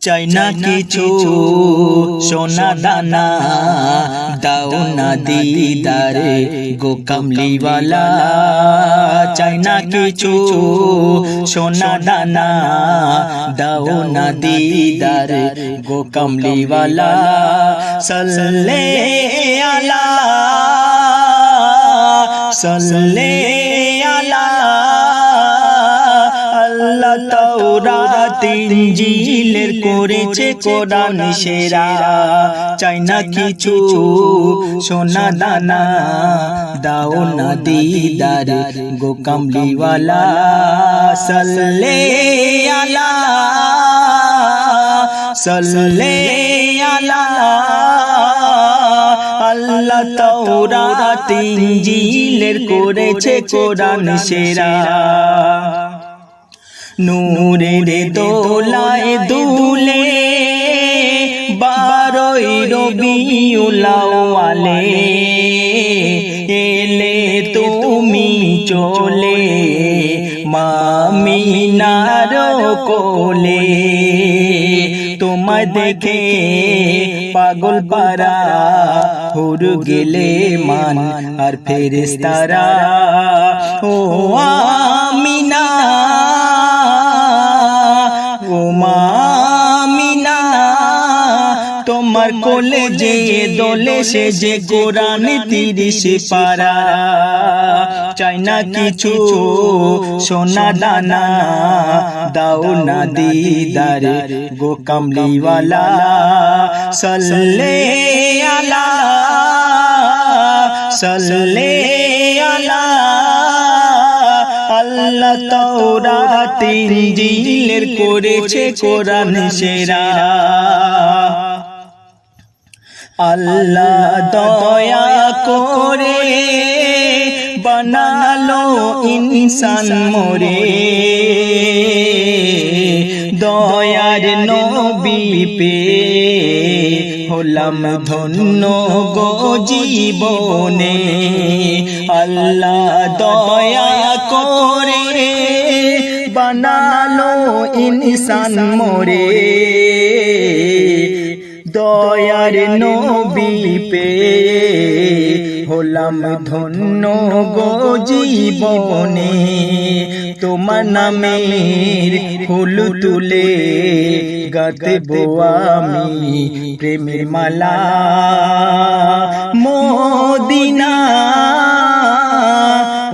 চাই না কিছু সোনা দানা, দাও না দিদারে গো কামলিওয়ালা। চাই না কিছু সোনা দানা, দাও না দিদারে গো কামলিওয়ালা। সাল্লে আলা সাল্লে আলা আল্লাহ তাওরাত ইনজিলের করেছে কোরআন সেরা। চাই না কিছু সোনা দানা, দাও না দিদার গো কামলিওয়ালা। সাল্লে আলা সাল্লে আলা আল্লাহ তাওরাত ইনজিলের করেছে কোরআন সেরা। নূরের দোলায় দুলে বারোই রবিউল আউয়ালে এলে তুমি চলে মামিনার কোলে। তোমায় দেখে পাগল পারা হুর গেলে মান আর ফেরেশতারা। ও আমিনা ও মামিনা তোমার কোলে যে দোলে সে যে কোরআন 30 পারা। চাই না কিছু সোনা দানা, দাও না দিদার গো কামলিওয়ালা। সাল্লে আলা সাল্লে আলা আল্লাহ তাওরাত ইনজিলের করেছে কোরআন সেরা। আল্লাহ দয়া করে বানালো ইনসান মোরে, দয়ার নবী পেয়ে হলাম ধন্য গো জীবনে। আল্লাহ দয়া করে বানালো ইনসান মোরে, দয়ার নবী পেয়ে হলাম ধন্য গো জীবনে। তোমার নামের ফুল তুলে গাঁথবো আমি প্রেমের মালা। মদিনা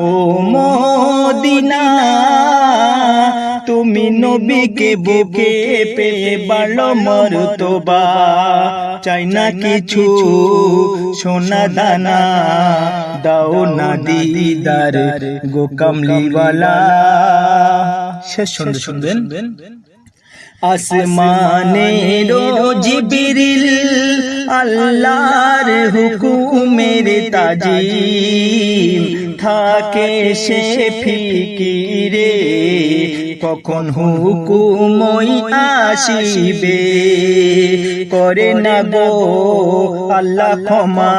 ও মদিনা তুমি নবীকে বুকে পেয়ে বাড়লো মর্তবা। চাই না কিছু সোনা দানা, দাও না দিদার গো কামলিওয়ালা। শেষ ছন্দ শুনবেন। আসমানের জিবরিল আল্লাহর হুকুমের তাজিম থাকে সে ফিকিরে, কখন হুকুম আসিবে। করে না গো আল্লাহ ক্ষমা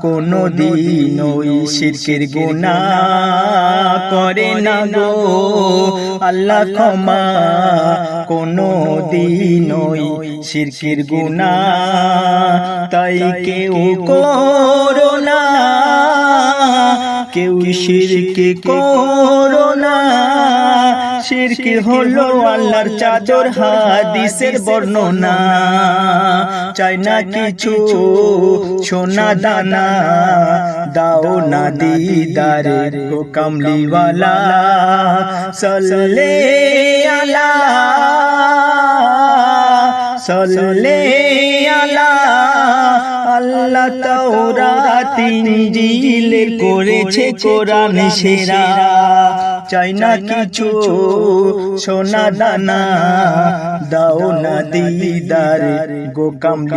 কোনো দিন ওই শিরকের গুনাহ। করে না গো আল্লাহ ক্ষমা কোনো দিন ওই শিরকের গুনাহ। তাই কেউ করো না, কেউ শিরক করো না। শিরক হলো আল্লাহর চাদর হাদিসের বর্ণনা। চাই না কিছু সোনা দানা, দাও না দিদার গো কামলিওয়ালা। সাল্লে আলা সাল্লে আলা আল্লাহ তাওরাত ইনজিলের করেছে কোরআন সেরা। চাই না কিছু সোনা দানা, দাও না দিদার গো কামলি।